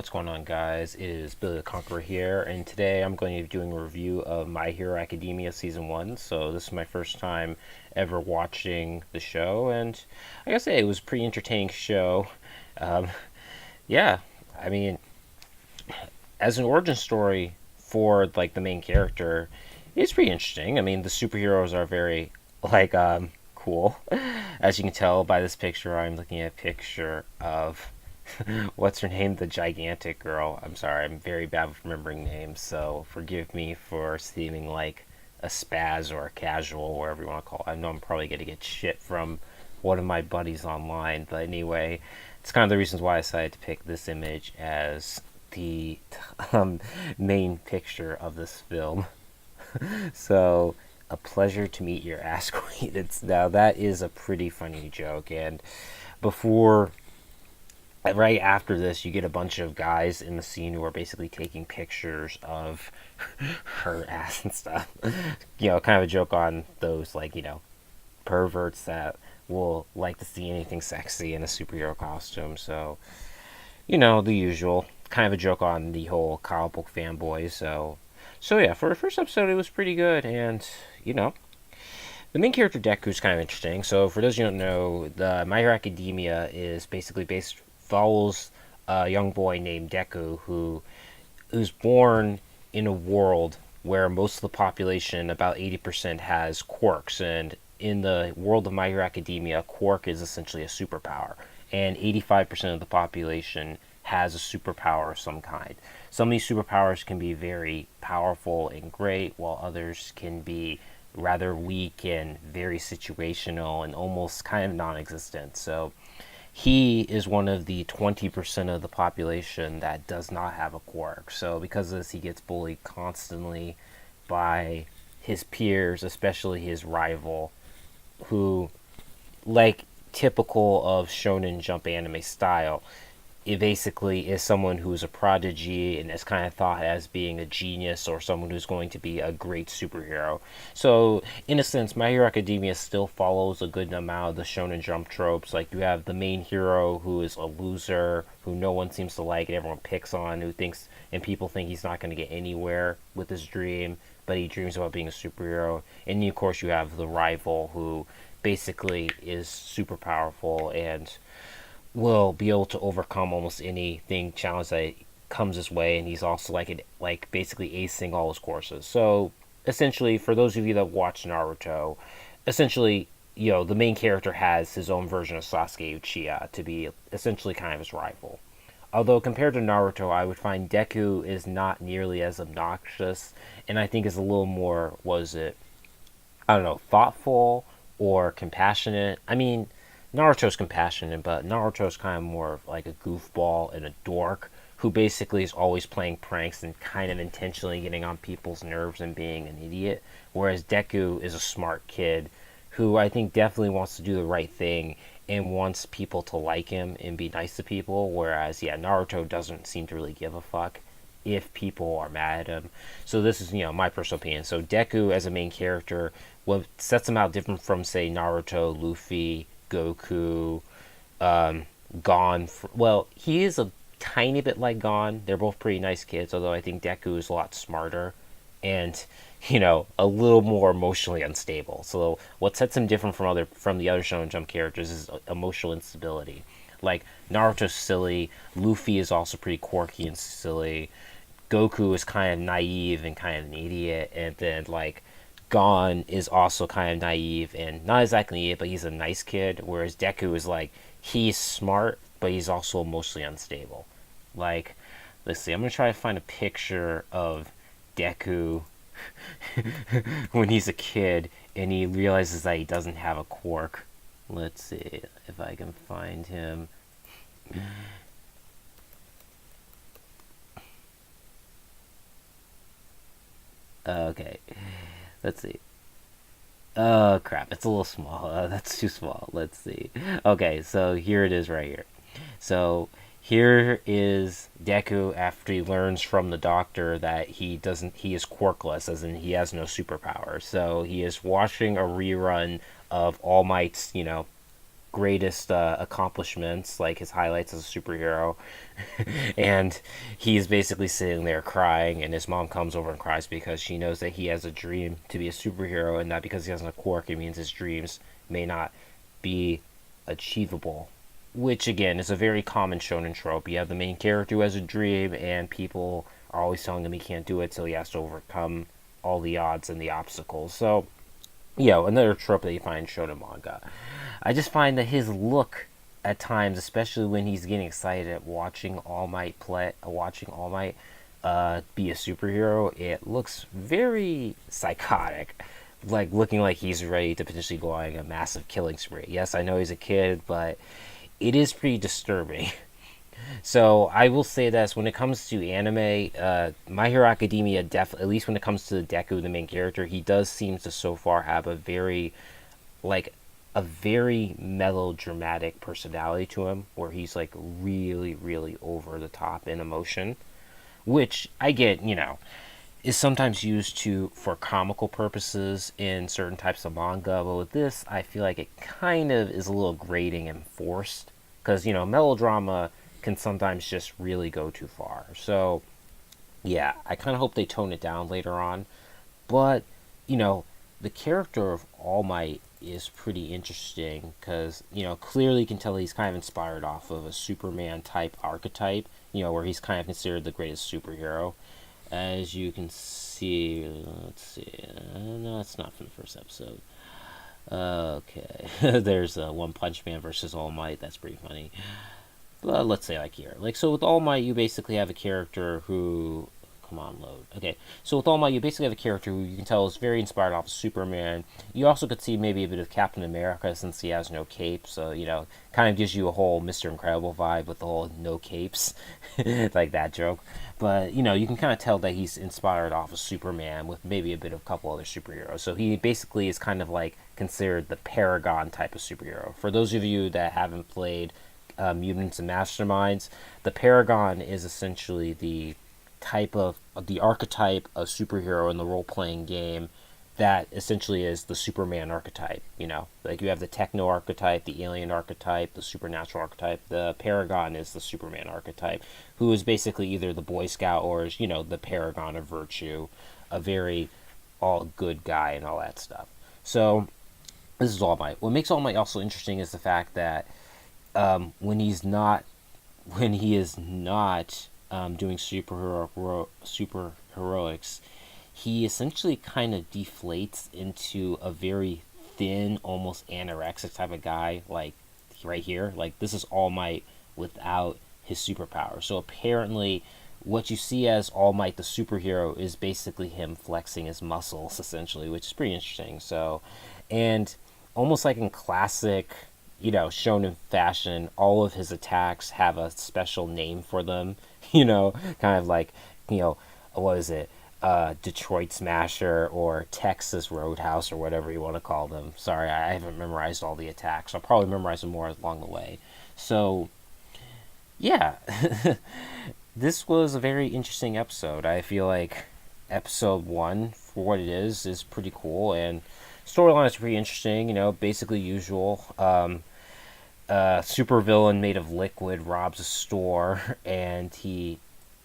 what's going on, guys? It is Billy the Conqueror here, and today I'm going to be doing a review of My Hero Academia Season 1. So this is my first time ever watching the show, and I gotta say, it was a pretty entertaining show. Um, yeah, I mean, as an origin story for, like, the main character, it's pretty interesting. I mean, the superheroes are very, cool. As you can tell by this picture, I'm looking at a picture of what's her name? The gigantic girl. I'm sorry, I'm very bad with remembering names, so forgive me for seeming like a spaz or a casual, whatever you want to call it. I know I'm probably going to get shit from one of my buddies online, but anyway, it's kind of the reasons why I decided to pick this image as the um, main picture of this film. So, a pleasure to meet your ass queen. Now that is a pretty funny joke, and before right after this, you get a bunch of guys in the scene who are basically taking pictures of her ass and stuff. Kind of a joke on those, perverts that will like to see anything sexy in a superhero costume. So, the usual. Kind of a joke on the whole comic book fanboys. So yeah, for the first episode, it was pretty good, and the main character Deku is kind of interesting. So for those who don't know, the My Hero Academia is basically follows a young boy named Deku who's born in a world where most of the population, about 80%, has quirks, and in the world of My Hero Academia, quirk is essentially a superpower, and 85% of the population has a superpower of some kind. Some of these superpowers can be very powerful and great, while others can be rather weak and very situational and almost kind of non-existent. So he is one of the 20% of the population that does not have a quirk. So because of this, he gets bullied constantly by his peers, especially his rival, who, like typical of Shonen Jump anime style, it basically is someone who's a prodigy and is kind of thought as being a genius or someone who's going to be a great superhero. So, in a sense, My Hero Academia still follows a good amount of the Shonen Jump tropes. Like, you have the main hero who is a loser, who no one seems to like and everyone picks on, and people think he's not going to get anywhere with his dream, but he dreams about being a superhero. And then, of course, you have the rival who basically is super powerful and will be able to overcome almost anything challenge that comes his way, and he's also basically acing all his courses. So essentially, for those of you that watch Naruto, essentially, the main character has his own version of Sasuke Uchiha to be essentially kind of his rival. Although compared to Naruto, I would find Deku is not nearly as obnoxious, and I think is a little more, I don't know, thoughtful or compassionate. I mean, Naruto's compassionate, but Naruto's kind of more of like a goofball and a dork who basically is always playing pranks and kind of intentionally getting on people's nerves and being an idiot. Whereas Deku is a smart kid who I think definitely wants to do the right thing and wants people to like him and be nice to people. Whereas, yeah, Naruto doesn't seem to really give a fuck if people are mad at him. So this is, my personal opinion. So Deku as a main character, what sets him out different from, say, Naruto, Luffy, Goku, Gon. Well, he is a tiny bit like Gon. They're both pretty nice kids, although I think Deku is a lot smarter and, a little more emotionally unstable. So what sets him different from the other Shonen Jump characters is emotional instability. Like, Naruto's silly, Luffy is also pretty quirky and silly, Goku is kind of naive and kind of an idiot, and then, Gon is also kind of naive and not exactly naive, but he's a nice kid. Whereas Deku is he's smart, but he's also emotionally unstable. Let's see, I'm gonna try to find a picture of Deku when he's a kid and he realizes that he doesn't have a quirk. Let's see if I can find him. Okay, let's see. Oh, crap. It's a little small. That's too small. Let's see. Okay, so here it is right here. So here is Deku after he learns from the doctor that he is quirkless, as in he has no superpower. So he is watching a rerun of All Might's, greatest accomplishments, like his highlights as a superhero. And he's basically sitting there crying, and his mom comes over and cries because she knows that he has a dream to be a superhero, and not because he has a quirk, it means his dreams may not be achievable. Which, again, is a very common shonen trope. You have the main character who has a dream, and people are always telling him he can't do it, so he has to overcome all the odds and the obstacles. So, another trope that you find in shonen manga. I just find that his look at times, especially when he's getting excited at watching All Might be a superhero, it looks very psychotic, like looking like he's ready to potentially go on a massive killing spree. Yes, I know he's a kid, but it is pretty disturbing. So I will say this: when it comes to anime, My Hero Academia, at least when it comes to the Deku, the main character, he does seem to so far have like a very melodramatic personality to him, where he's like really, really over the top in emotion, which I get, is sometimes used for comical purposes in certain types of manga. But with this, I feel like it kind of is a little grating and forced, because melodrama can sometimes just really go too far. So yeah, I kind of hope they tone it down later on. But the character of All Might is pretty interesting because clearly you can tell he's kind of inspired off of a Superman type archetype, where he's kind of considered the greatest superhero. As you can see, let's see, no, it's not from the first episode. Okay, there's One Punch Man versus All Might. That's pretty funny. But let's say like here, so with All Might, you basically have a character who, come on, load. Okay, so with All Might, you basically have a character who you can tell is very inspired off of Superman. You also could see maybe a bit of Captain America since he has no cape, so kind of gives you a whole Mr. Incredible vibe with the whole no capes, like that joke. But you can kind of tell that he's inspired off of Superman with maybe a bit of a couple other superheroes. So he basically is kind of like considered the Paragon type of superhero. For those of you that haven't played Mutants and Masterminds, the Paragon is essentially the archetype of superhero in the role-playing game that essentially is the Superman archetype. Like you have the techno archetype, the alien archetype, the supernatural archetype. The Paragon is the Superman archetype, who is basically either the Boy Scout or is the paragon of virtue, a very all good guy and all that stuff. So this is All Might. What makes All Might also interesting is the fact that when he is not doing superheroics, he essentially kind of deflates into a very thin, almost anorexic type of guy, like right here. Like this is All Might without his superpower. So apparently, what you see as All Might the superhero is basically him flexing his muscles, essentially, which is pretty interesting. So, and almost like in classic shonen fashion, all of his attacks have a special name for them, kind of like, what is it? Detroit Smasher or Texas Roadhouse or whatever you want to call them. Sorry, I haven't memorized all the attacks. I'll probably memorize them more along the way. So, yeah, this was a very interesting episode. I feel like episode 1, for what it is pretty cool, and storyline is pretty interesting. Basically usual. Supervillain made of liquid robs a store, and he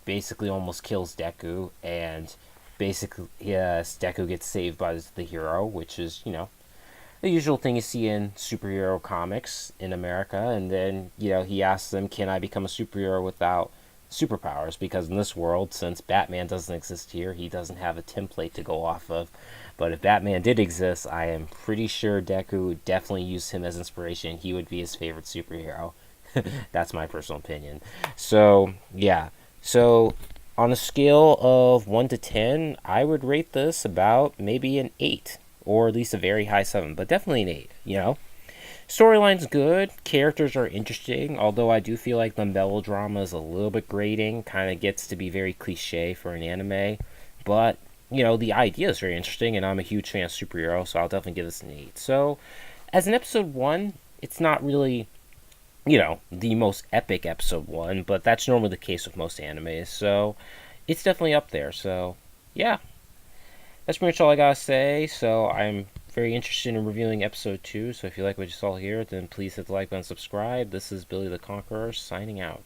basically almost kills Deku, and basically, yes, Deku gets saved by the hero, which is, the usual thing you see in superhero comics in America. And then, he asks them, can I become a superhero without superpowers? Because in this world, since Batman doesn't exist here, he doesn't have a template to go off of. But if Batman did exist, I am pretty sure Deku would definitely use him as inspiration. He would be his favorite superhero. That's my personal opinion. So, yeah. So, on a scale of 1 to 10, I would rate this about maybe an 8. Or at least a very high 7. But definitely an 8, Storyline's good. Characters are interesting. Although I do feel like the melodrama is a little bit grating. Kind of gets to be very cliche for an anime. But the idea is very interesting, and I'm a huge fan of superhero, so I'll definitely give this an 8. So, as an episode 1, it's not really, the most epic episode 1, but that's normally the case with most animes, so it's definitely up there. So, yeah, that's pretty much all I gotta say. So, I'm very interested in reviewing episode 2, so if you like what you saw here, then please hit the like button and subscribe. This is Billy the Conqueror signing out.